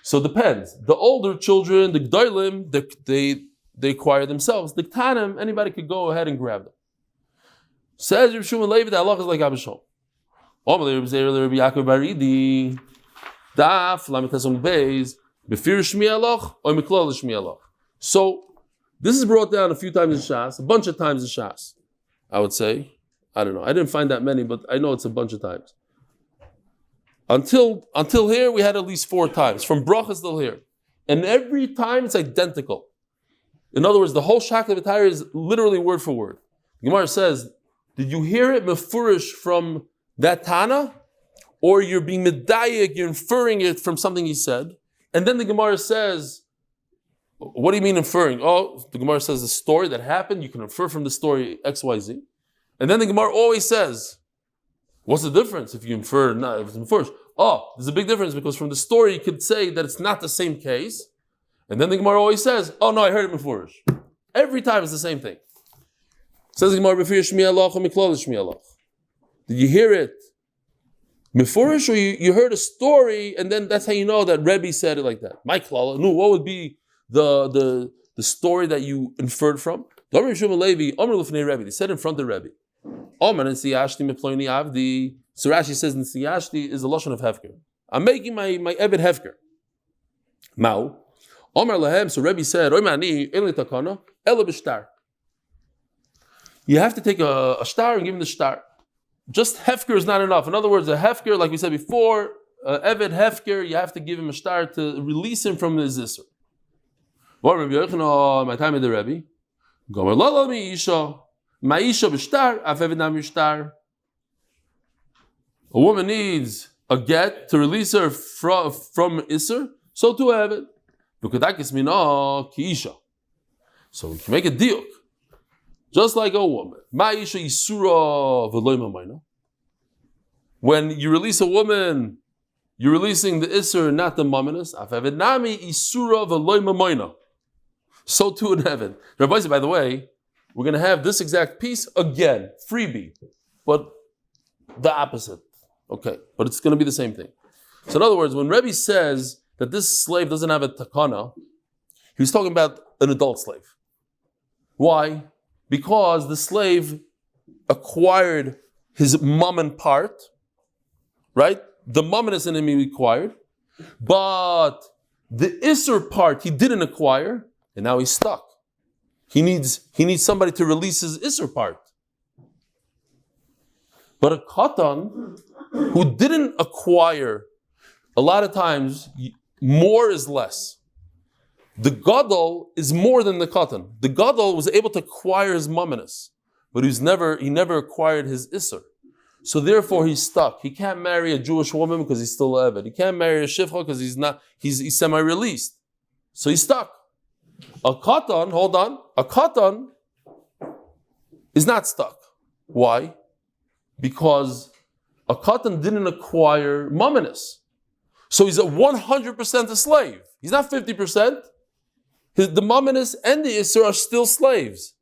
so it depends. The older children, the gdolim, they acquire themselves. The ktanim, anybody could go ahead and grab them. Says Reb Shimon Levi, that Allah is like Abishol. Amud Daf Yomi Befir Shmi Alach or Miklal Shmi Alach. So this is brought down a few times in Shas, a bunch of times in Shas, I would say. I don't know. I didn't find that many, but I know it's a bunch of times. Until here, we had at least 4 times. From bracha till here. And every time it's identical. In other words, the whole Shakla V'Tayr is literally word for word. The Gemara says, did you hear it mefurish from that Tana? Or you're being medayik, you're inferring it from something he said? And then the Gemara says, what do you mean inferring? Oh, the Gemara says the story that happened, you can infer from the story X, Y, Z. And then the Gemara always says, what's the difference if you infer, not if it's inferred? Oh, there's a big difference because from the story you could say that it's not the same case. And then the Gemara always says, oh no, I heard it before. Every time it's the same thing. Says the Gemara, did you hear it Mefurish, or you heard a story and then that's how you know that Rebbe said it like that? My klala. No, what would be the story that you inferred from? They said in front of Rebbe. So Rashi says in Siyashti is the lashon of hefker. I'm making my Eved hefker. Mau. Omar lahem. So Rebbe said, you have to take a star and give him the star. Just hefker is not enough. In other words, a hefker, like we said before, Eved hefker, you have to give him a star to release him from his isser. What Rabbi Yochanan, my time in the Rebbe, Gomer lala mi isha, ma isha b'shtar, af Eved nam yishtar. A woman needs a get to release her from isser, so too Eved. V'kedakis mina ki isha. So we can make a diuk. Just like a woman. When you release a woman, you're releasing the Isser, not the Maminus. So too in heaven. Rabbi said, by the way, we're going to have this exact piece again, freebie, but the opposite. Okay, but it's going to be the same thing. So in other words, when Rebbe says that this slave doesn't have a takana, he was talking about an adult slave. Why? Because the slave acquired his mammon part, right? The mammonis in him he acquired, but the Isser part he didn't acquire, and now he's stuck. He needs somebody to release his Isser part. But a katan who didn't acquire, a lot of times more is less. The gadol is more than the katan. The gadol was able to acquire his mammonis, but he never acquired his Isser. So therefore he's stuck. He can't marry a Jewish woman because he's still Eved. He can't marry a Shifcha because he's semi-released. So he's stuck. A katan is not stuck. Why? Because a katan didn't acquire mammonis. So he's 100% a slave. He's not 50%. The mammonis and the Isser are still slaves.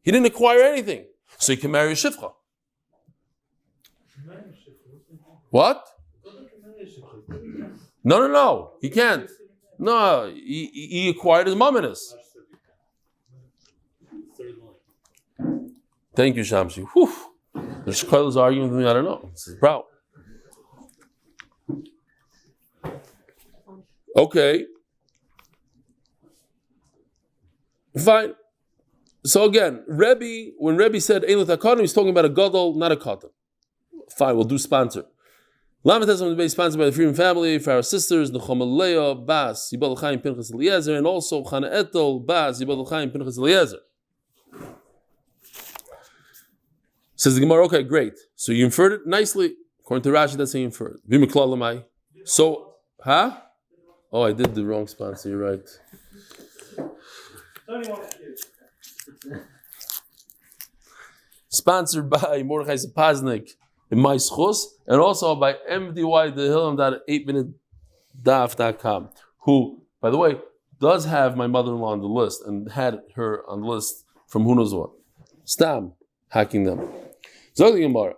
He didn't acquire anything. So he can marry a Shifcha. What? No. He can't. No, he acquired his mammonis. Thank you, Shamshi. Whew. The Shkoil is arguing with me, I don't know. This is proud. Okay. Fine. So again, when Rebbe said Eilut HaKatan, he's talking about a gadol, not a katan. Fine, we'll do sponsor. Lamed Amud Beis sponsored by the Freedom family for our sisters, Shoshana Lea, Bas, Yibal Chaim, Pinchas Eliezer, and also Chana Etel, Bas, Yibal Chaim, Pinchas Eliezer. Says the Gemara, okay, great. So you inferred it nicely. According to Rashi, that's how you inferred it. So, huh? Oh, I did the wrong sponsor, you're right. Sponsored by Mordechai Sapoznick in my schus, and also by MDY Tehillim.8minutedaf.com, who, by the way, does have my mother-in-law on the list and had her on the list from who knows what. Stam, hacking them. Zog the Gemara.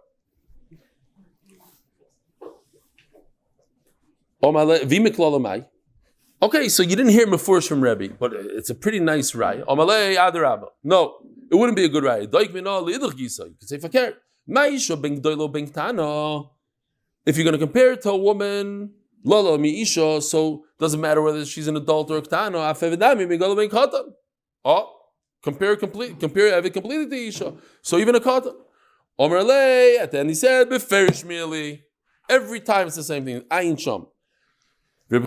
Okay, so you didn't hear Mefurish from Rebbe, but it's a pretty nice raya. No, it wouldn't be a good raya. You could say fakir. If you're going to compare it to a woman, so it doesn't matter whether she's an adult or a ktana. Compare it completely to Isha. So even a katan. At the end he said, every time it's the same thing. Ayin sham. So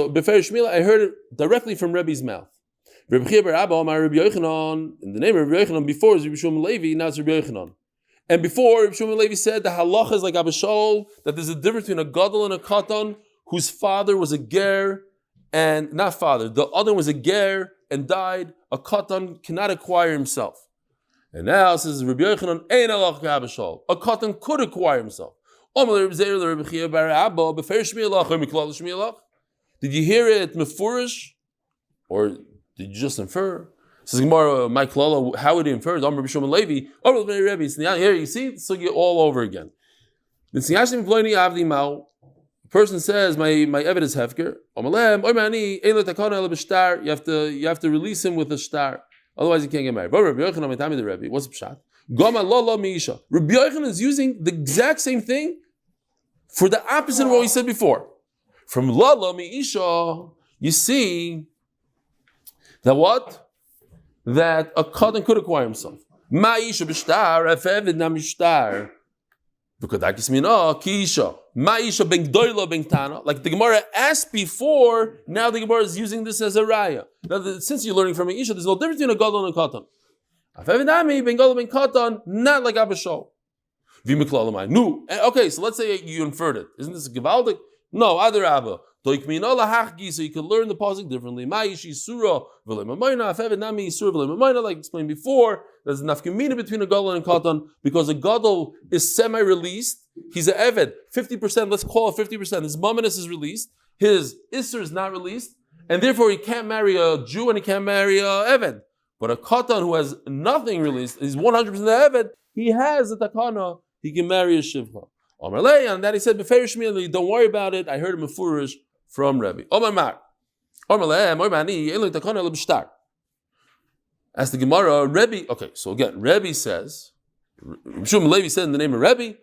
Beferish Mila, I heard it directly from Rebbe's mouth. In the name of Rabbi Yochanan, before is Rabbi Shlomo Levi, now it's Rabbi Yochanan. And before, Rabbi Shlomo Levi said the halacha is like Abba Shaul, that there's a difference between a gadol and a katan, whose father was a ger, and not father, the other was a ger and died. A katan cannot acquire himself. And now it says Rabbi Yochanan, ein halacha Abba Shaul. A katan could acquire himself. Did you hear it mefurish, or did you just infer? Says Gemara, my klala, how would he infer? Here you see, so you all over again. The person says, my eved is hefker. You have to release him with a star, otherwise he can't get married. What's the pshat? Rabbi Yochanan is using the exact same thing for the opposite of what we said before. From Lala Meisha, you see that what? That a katan could acquire himself. Ma'isha b'shtar, afevid na mishtar. V'kodakis mina, kiisha. Ma'isha ben gdoila ben tana. Like the Gemara asked before, now the Gemara is using this as a raya. Now, since you're learning from Meisha, there's no difference between a gadol and a katan. Afevid ben gdoila ben katan, not like Abba Shaul. No. Okay, so let's say you inferred it. Isn't this gewaldig? No, other Abba. So you can learn the pasuk differently. Like explained before, there's a nafkamina between a gadol and a katan because a gadol is semi-released. He's an eved. 50%, let's call it 50%. His mamonis is released. His isser is not released. And therefore he can't marry a Jew and he can't marry a eved. But a katan who has nothing released, he's 100% eved, he has a takana, he can marry a shivcha. And that he said, don't worry about it. I heard him mefurish from Rebbe. As the Gemara, Rebbe, okay, so again, Rebbe says, Shlomo Levi said in the name of Rebbe,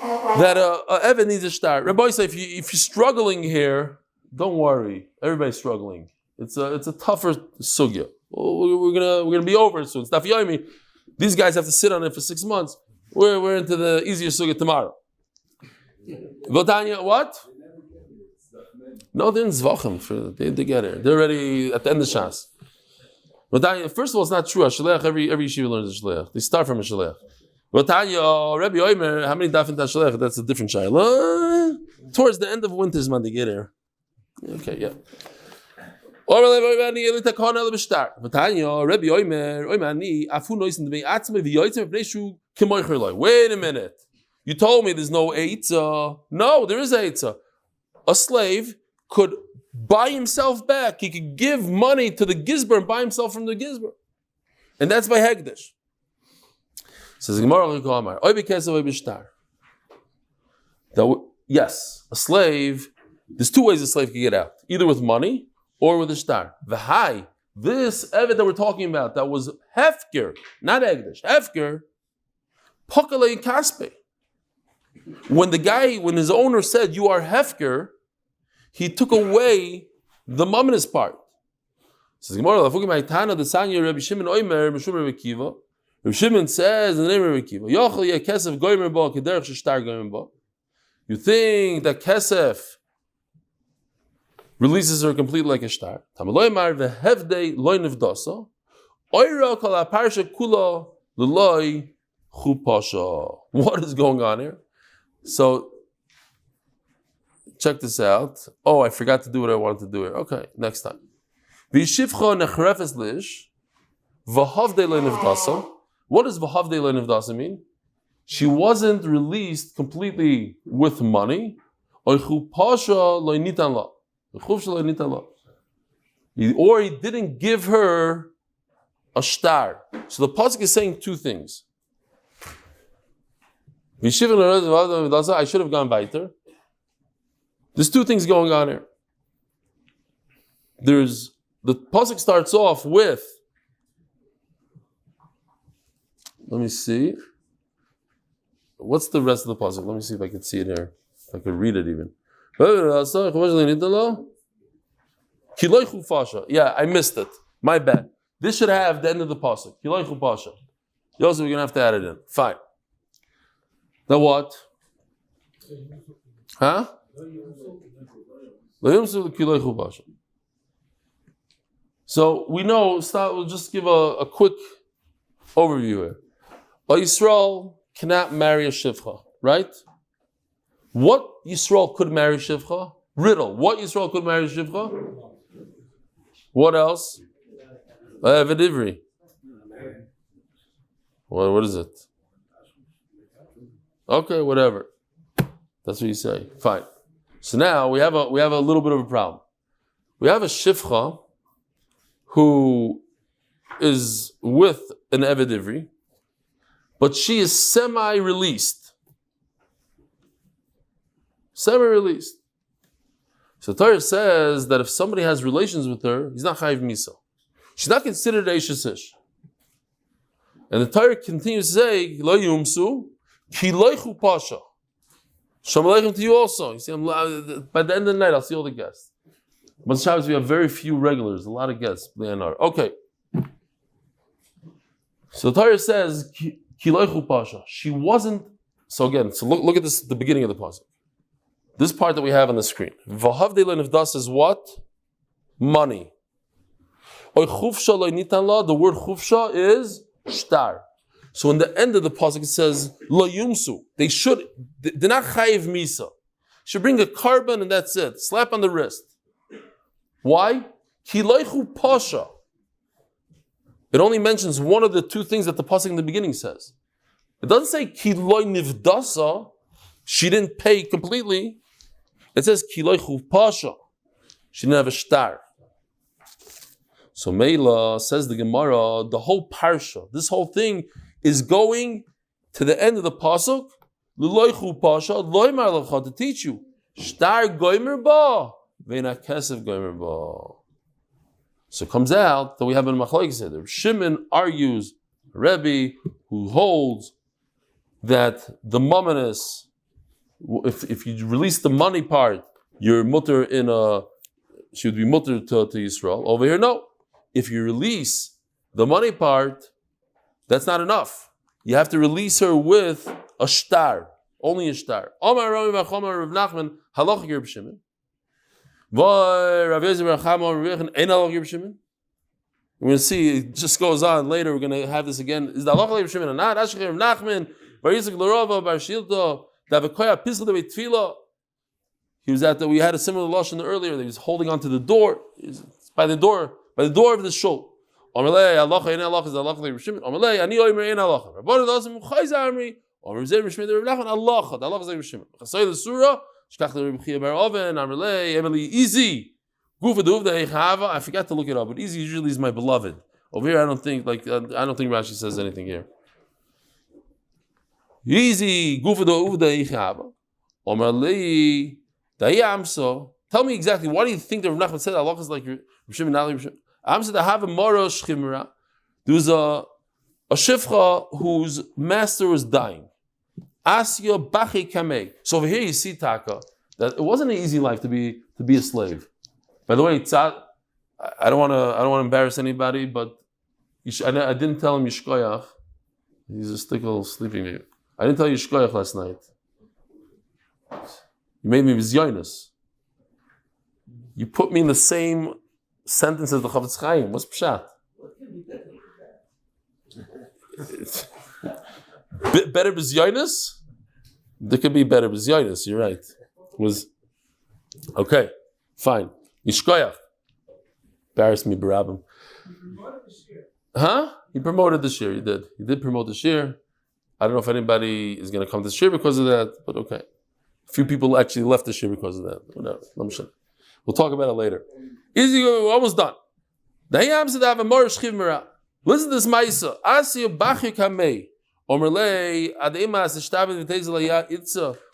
that a Evan needs a star. Rabbi said, if you're struggling here, don't worry. Everybody's struggling. It's a tougher sugya. We're gonna be over it soon. It's Daf Yomi. These guys have to sit on it for 6 months. We're into the easier sugya tomorrow. Votanya, what? No, they're in Zvochem. They get it. They're already at the end of Shas. Votanya, first of all, it's not true. A shaleach, every yeshiva learns a shaleach. They start from a shaleach. Votanya, Rabbi Omer, how many daf in shaleach? That's a different shayla. Towards the end of winter's man, they get here. Okay, yeah. Wait a minute. You told me there's no eitzah. No, there is eitzah. A slave could buy himself back. He could give money to the gizber and buy himself from the gizber. And that's by hegdish. Says yes, a slave, there's two ways a slave can get out. Either with money or with a star. V'hai, this eved that we're talking about, that was hefker, not hegdish, hefker, pakale kaspe. When his owner said, you are hefker, he took away the mamonis part. Says Gemara, the Sanya Rabbi Shimon Oimer Mishum Rabbi Kiva. Rabbi Shimon says in the name of Rabbi Kiva, Yochel Yeh Kesef Goymer Ba Kederech Sheshtar Goymer Ba. You think that Kesef releases her completely like a star? Tamaloi Mar vehevdei loy nevdasa. Oira kol aparsha kula l'loy chupasha. What is going on here? So check this out. Oh, I forgot to do what I wanted to do here. Okay, next time. V'yishivcha nechrefes lish v'havdei loy nevdasa. What does v'havdei loy nevdasa mean? She wasn't released completely with money. Oy chupasha loy nitan la. Or he didn't give her a star. So the pasuk is saying two things. I should have gone weiter. There's two things going on here. The pasuk starts off with, let me see. What's the rest of the pasuk? Let me see if I can see it here. If I could read it even. Yeah, I missed it. My bad. This should have the end of the pasuk. Yosef, we're gonna have to add it in. Fine. Now what? Huh? So we know. We'll just give a quick overview here. Yisrael cannot marry a shivcha, right? What Yisrael could marry shivcha? Riddle. What Yisrael could marry shivcha? What else? Vidivri. What is it? Okay, whatever. That's what you say. Fine. So now we have a little bit of a problem. We have a shivcha who is with an Evidivri, but she is semi-released. Semi-released. So the Torah says that if somebody has relations with her, he's not chayiv misa. She's not considered eishes ish. And the Torah continues to say, lo yumsu, ki loichu pasha. Shalom aleichem to you also. You see, by the end of the night, I'll see all the guests. But Shabbos we have very few regulars, a lot of guests. Okay. So the Torah says, ki loichu pasha. She wasn't. So again, look at this, the beginning of the pasuk. This part that we have on the screen. V'havdei lenivdas is what? Money. Oy chufsha lo nitan la. The word chufsha is shtar. So in the end of the pasuk it says lo yumsu. They're not chayiv misa. Should bring a carbon and that's it. Slap on the wrist. Why? Ki loichu pasha. It only mentions one of the two things that the pasuk in the beginning says. It doesn't say ki loy nivdasa. She didn't pay completely. It says ki loichu pasha. She didn't have a shtar. So Meila says the Gemara, the whole parsha, this whole thing is going to the end of the pasuk. L'loichu pasha, loymar lecha, to teach you. Shtar goymer ba, ve'na kesef goymer ba. So it comes out that we have a machlokes here. Shimon argues, Rebbe, who holds that the mamonis, if you release the money part, you're mutter she would be mutter to Yisrael. Over here, no. If you release the money part, that's not enough. You have to release her with a shtar, only a shtar. Omar Rami Bachomar Rav Nachman Halach Rav Shimon. Rav Yosef Rav Chama Rav Ein Halach Rav Shimon. We're going to see. It just goes on later. We're going to have this again. Is the Halach Rav Shimon or not? Ashkei Rav Nachman Bar Yitzchak L'Rova Bar Shilto Davekoya Pisla Debei Tefila. He was at we had a similar lashon earlier. He was holding onto the door. By the door of the shul. Amalei Allah ein Allah is Allah Rav Shimon. Amalei ani oimer ein Allah. Rabban doesn't muchayz amri. Or Rav Shimon Rav Nachman Allah. Allah is Rav Shimon. Chasay the surah. Shkach the Rav Chia Bar Oven. Amalei Emily easy. Gufa duvda eichava. I forgot to look it up, but easy usually is my beloved. Over here, I don't think Rashi says anything here. Easy gufa duvda eichava. Amalei dayamso. Tell me exactly, why do you think that Rav Nachman said Allah is like Rav Shimon, not Rav Shimon? There was a shifcha whose master was dying. Asya bachi kamei. So over here you see Taka that it wasn't an easy life to be a slave. By the way, I don't want to embarrass anybody, but I didn't tell him Yishkoyach. He's a stickle sleeping here. I didn't tell you Yishkoyach last night. You made me Vizyonis. You put me in the same sentence as the Chavetz Chaim. What's Pshat? Better Vizyonis? There could be better Vizyonis, you're right. Okay, fine. Yishkoyach. Embarrassed me, Barabim. Huh? He promoted this year. He did. He did promote this year. I don't know if anybody is going to come this year because of that, but okay. A few people actually left this year because of that. Whatever. We'll talk about it later. We're almost done. Listen to this Maaser.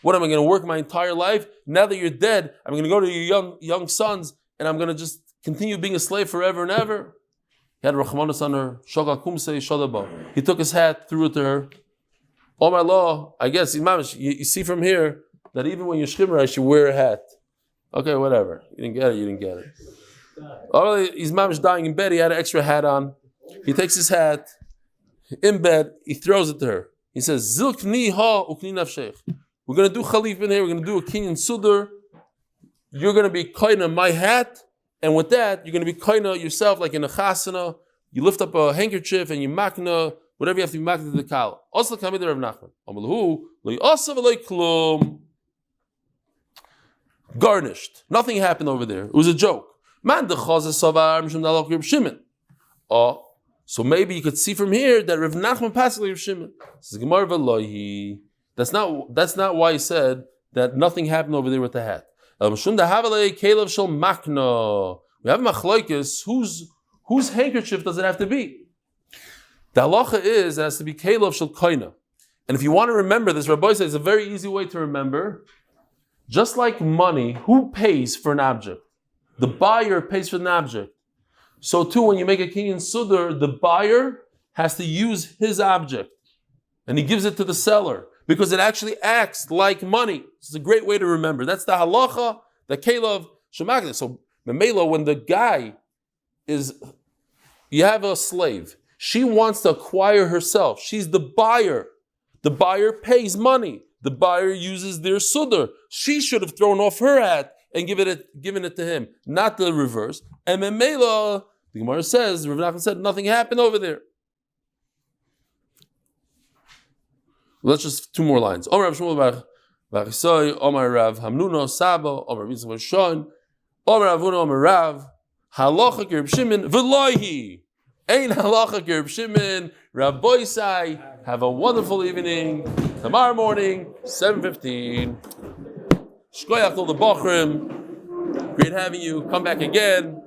What am I going to work my entire life? Now that you're dead, I'm going to go to your young sons and I'm going to just continue being a slave forever and ever. He had Rachmanis on her. He took his hat, threw it to her. Oh my law, I guess you see from here that even when you're shchimra, I should wear a hat. Okay, whatever. You didn't get it. Oh, his mom is dying in bed. He had an extra hat on. He takes his hat in bed. He throws it to her. He says, "Zilkni ha ukni nafshech." We're going to do chalif in here. We're going to do a kinyan sudar. You're going to be koina my hat, and with that, you're going to be koina yourself, like in a chasana. You lift up a handkerchief and you makna whatever you have to be makna to the kal. Also, come to Rav Nachman. Amalahu lo yasav lo klum. Garnished. Nothing happened over there. It was a joke. Oh, so maybe you could see from here that Rav Nachman passed Rav Shimon. That's not why he said that nothing happened over there with the hat. We have machlokes. Whose handkerchief does it have to be? The halacha is it has to be kelev shel koina. And if you want to remember this, Rabbi says it's a very easy way to remember. Just like money, who pays for an object? The buyer pays for an object. So too, when you make a kinyan sudar, the buyer has to use his object. And he gives it to the seller. Because it actually acts like money. It's a great way to remember. That's the halacha, the kelev shemakna. So, memelo, when the guy you have a slave. She wants to acquire herself. She's the buyer. The buyer pays money. The buyer uses their sudar. She should have thrown off her hat and given it to him, not the reverse. And memela, the Gemara says, Rav Nachman said, nothing happened over there. Let's just two more lines. Omar Rav Shmuel bar Chisoi, Omar Rav Hamnuno Saba, Omar Rav Yitzchak Shon, Omar Rav Huna, Omar Rav, Halacha Reb Shimon, V'lohi. Ein halacha Reb Shimon, Rabbi Sai. Have a wonderful evening. Tomorrow morning, 7:15. Shkoyach to the Bochrim. Great having you. Come back again.